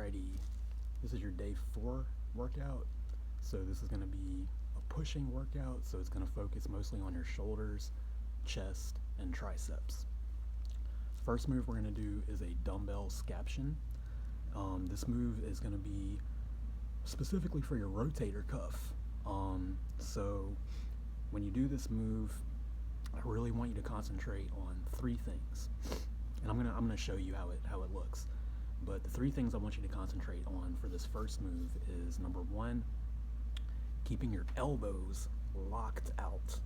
Alrighty, this is your day 4 workout. So this is going to be a pushing workout, so it's going to focus mostly on your shoulders, chest, and triceps. First move we're going to do is a dumbbell scaption. This move is going to be specifically for your rotator cuff. So when you do this move, I really want you to concentrate on 3 things, and I'm gonna show you how it looks. But the 3 things I want you to concentrate on for this first move is, number 1, keeping your elbows locked out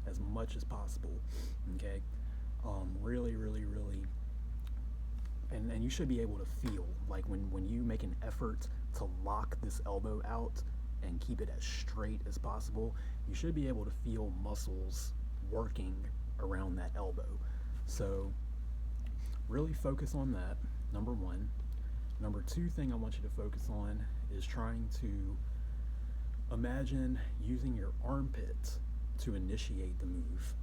as much as possible. Okay, really, and you should be able to feel like when you make an effort to lock this elbow out and keep it as straight as possible, you should be able to feel muscles working around that elbow. So really focus on that, number 1. Number 2 thing I want you to focus on is trying to imagine using your armpit to initiate the move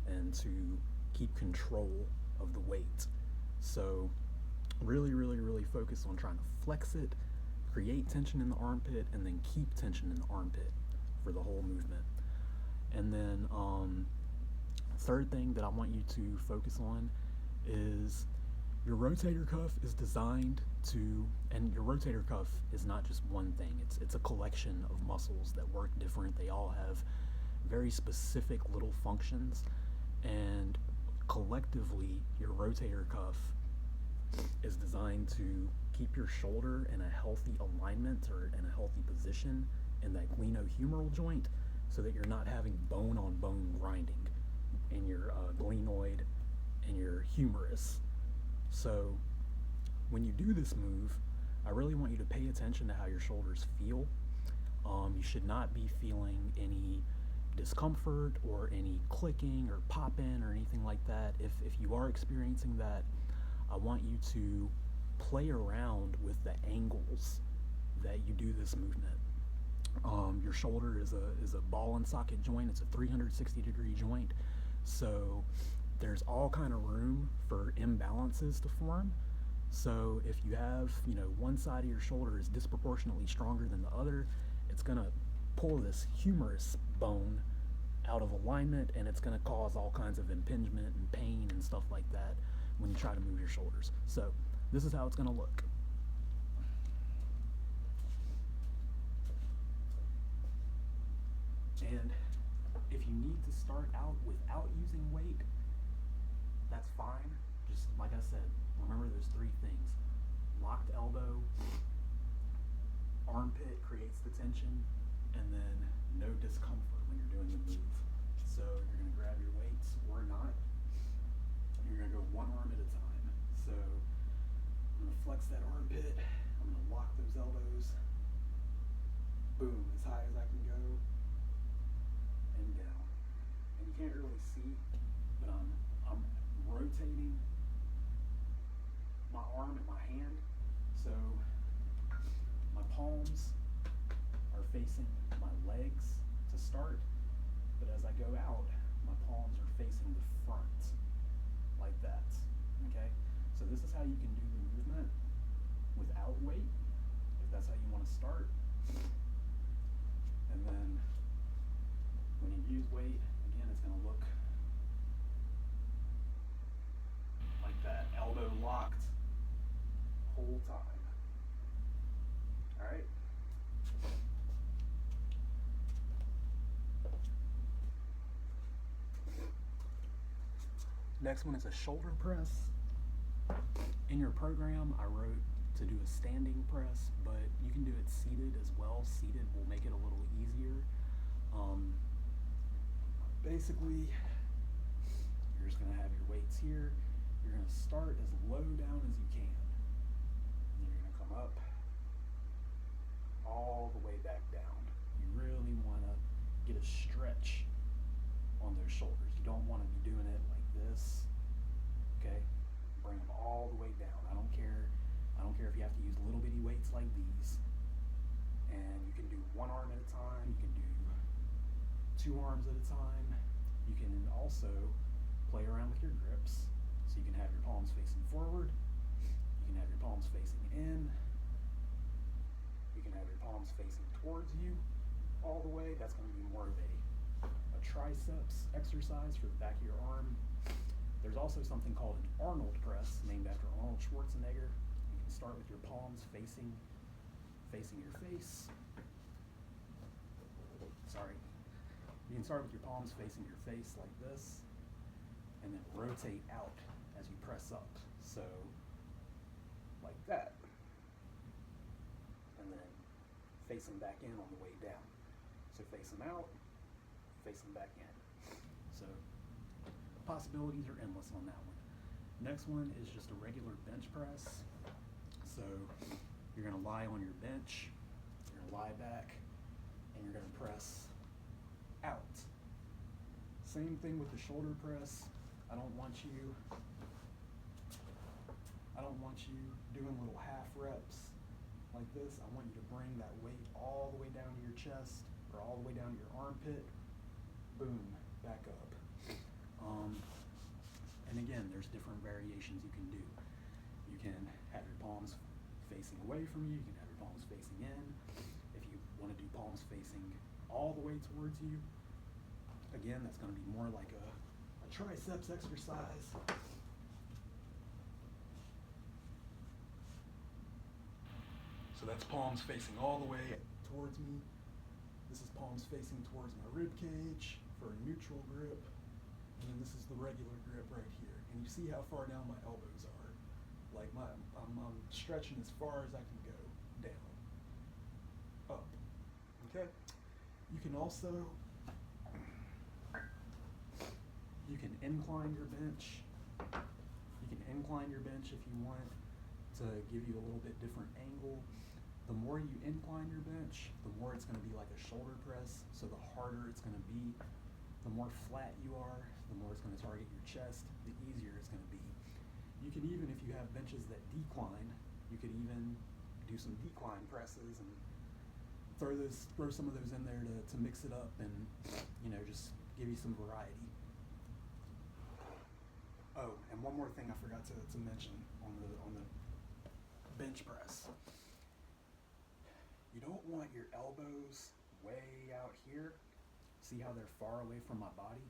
and to keep control of the weight. So really focus on trying to flex it, create tension in the armpit, and then keep tension in the armpit for the whole movement. And then third thing that I want you to focus on is your rotator cuff is designed to, and your rotator cuff is not just one thing, it's a collection of muscles that work different. They all have very specific little functions, and collectively your rotator cuff is designed to keep your shoulder in a healthy alignment or in a healthy position in that glenohumeral joint, so that you're not having bone on bone grinding in your glenoid and your humerus. So when you do this move, I really want you to pay attention to how your shoulders feel. You should not be feeling any discomfort or any clicking or popping or anything like that. If you are experiencing that, I want you to play around with the angles that you do this movement. Your shoulder is a ball and socket joint. It's a 360-degree joint. So there's all kind of room for imbalances to form. So if you have, one side of your shoulder is disproportionately stronger than the other, it's going to pull this humerus bone out of alignment, and it's going to cause all kinds of impingement and pain and stuff like that when you try to move your shoulders. So this is how it's going to look. And if you need to start out without using weight, that's fine. Just like I said, remember those 3 things. Locked elbow, armpit creates the tension, and then no discomfort when you're doing the move. So you're going to grab your weights or not. You're going to go one arm at a time. So I'm going to flex that armpit. I'm going to lock those elbows. Boom, as high as I can go. And down. And you can't really see, but I'm rotating my arm and my hand, so my palms are facing my legs to start, but as I go out, my palms are facing the front, like that. Okay, so this is how you can do the movement without weight, if that's how you want to start. And then when you use weight, again, it's going to look like that, elbow locked whole time. All right. Next one is a shoulder press. In your program, I wrote to do a standing press, but you can do it seated as well. Seated will make it a little easier. Basically, you're just going to have your weights here. You're going to start as low down as you can. And you're going to come up all the way back down. You really want to get a stretch on those shoulders. You don't want to be doing it like this. Okay? Bring them all the way down. I don't care if you have to use little bitty weights like these. And you can do one arm at a time. You can do 2 arms at a time. You can also play around with your grips. So you can have your palms facing forward. You can have your palms facing in. facing towards you all the way, that's going to be more of a triceps exercise for the back of your arm. There's also something called an Arnold press, named after Arnold Schwarzenegger. You can start with your palms facing your face. Sorry. You can start with your palms facing your face like this, and then rotate out as you press up. So, like that. And then face them back in on the way down. So face them out, face them back in. So possibilities are endless on that one. Next one is just a regular bench press. So you're gonna lie on your bench, you're gonna lie back, and you're gonna press out. Same thing with the shoulder press. I don't want you doing little half reps like this. I want you to bring that weight all the way down to your chest or all the way down to your armpit. Boom, back up. And again, there's different variations you can do. You can have your palms facing away from you. You can have your palms facing in. If you want to do palms facing all the way towards you, again, that's going to be more like a triceps exercise. So that's palms facing all the way towards me. This is palms facing towards my rib cage for a neutral grip. And then this is the regular grip right here. And you see how far down my elbows are. Like I'm stretching as far as I can go down, up. Okay. You can also, you can incline your bench. You can incline your bench if you want to give you a little bit different angle. The more you incline your bench, the more it's going to be like a shoulder press. So the harder it's going to be. The more flat you are, the more it's going to target your chest, the easier it's going to be. You can even, if you have benches that decline, you could even do some decline presses and throw some of those in there to mix it up and, you know, just give you some variety. Oh, and one more thing I forgot to mention on the bench press. You don't want your elbows way out here. See how they're far away from my body?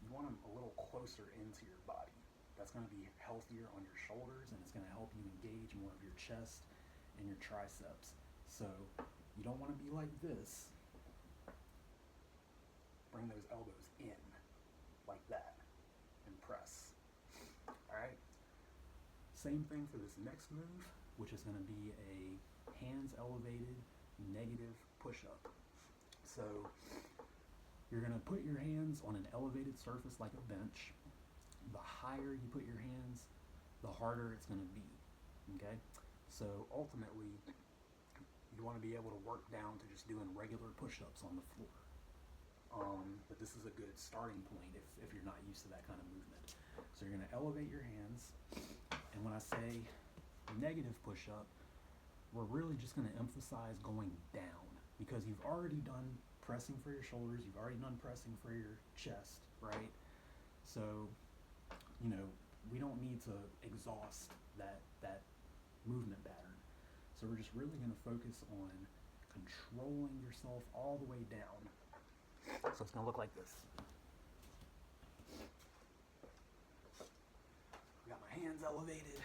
You want them a little closer into your body. That's going to be healthier on your shoulders, and it's going to help you engage more of your chest and your triceps. So you don't want to be like this. Bring those elbows in, like that, and press. All right? Same thing for this next move, which is going to be a hands elevated negative push-up. So you're going to put your hands on an elevated surface like a bench. The higher you put your hands, the harder it's going to be. Okay? So ultimately, you want to be able to work down to just doing regular push-ups on the floor. But this is a good starting point if you're not used to that kind of movement. So you're going to elevate your hands. And when I say negative push-up, we're really just going to emphasize going down, because you've already done pressing for your shoulders, you've already done pressing for your chest, right? So, you know, we don't need to exhaust that movement pattern. So we're just really going to focus on controlling yourself all the way down. So it's going to look like this. I got my hands elevated,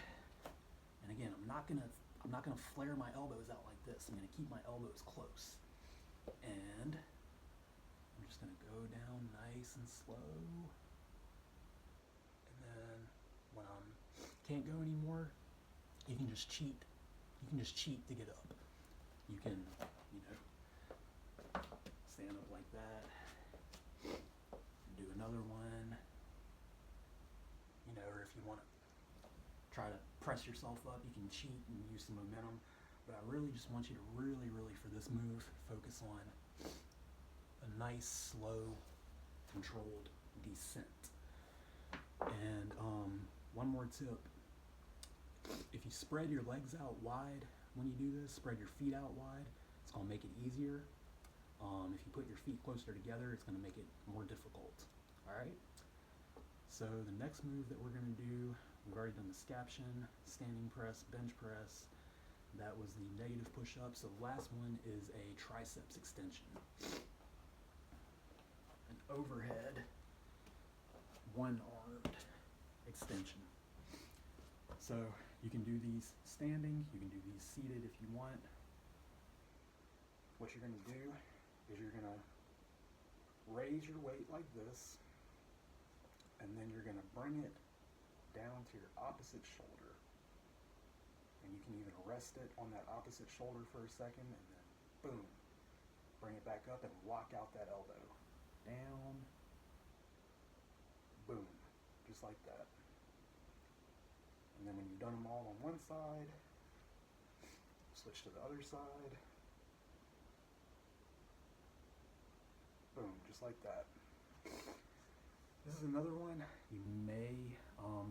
and again, I'm not gonna flare my elbows out like this. I'm gonna keep my elbows close, and I'm just gonna go down nice and slow. And then when I can't go anymore, you can just cheat. You can just cheat to get up. You can, you know, stand up like that. Do another one. You know, or if you want to try to press yourself up, you can cheat and use some momentum. But I really just want you to really, for this move, focus on a nice, slow, controlled descent. And one more tip. If you spread your legs out wide when you do this, spread your feet out wide, it's going to make it easier. If you put your feet closer together, it's going to make it more difficult. All right? So the next move that we're going to do, we've already done the scaption, standing press, bench press. That was the negative push-up. So the last one is a triceps extension. An overhead, one-armed extension. So you can do these standing, you can do these seated if you want. What you're going to do is you're going to raise your weight like this, and then you're going to bring it down to your opposite shoulder. And you can even rest it on that opposite shoulder for a second, and then boom, bring it back up and lock out that elbow. Down, boom, just like that. And then when you've done them all on one side, switch to the other side. Boom, just like that. This is another one. You may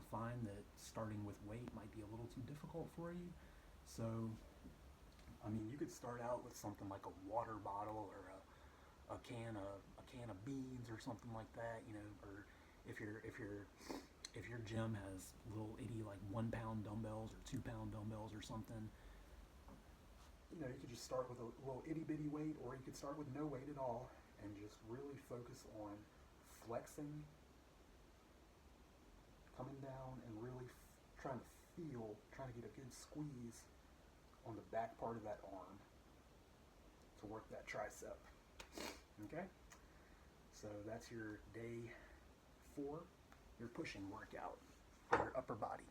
find that starting with weight might be a little too difficult for you. So, I mean, you could start out with something like a water bottle or a can of beans or something like that, you know, or if your gym has little itty like 1 pound dumbbells or 2 pound dumbbells or something, you know, you could just start with a little itty bitty weight, or you could start with no weight at all and just really focus on flexing, coming down, and really trying to get a good squeeze on the back part of that arm to work that tricep. Okay? So that's your day 4, your pushing workout for your upper body.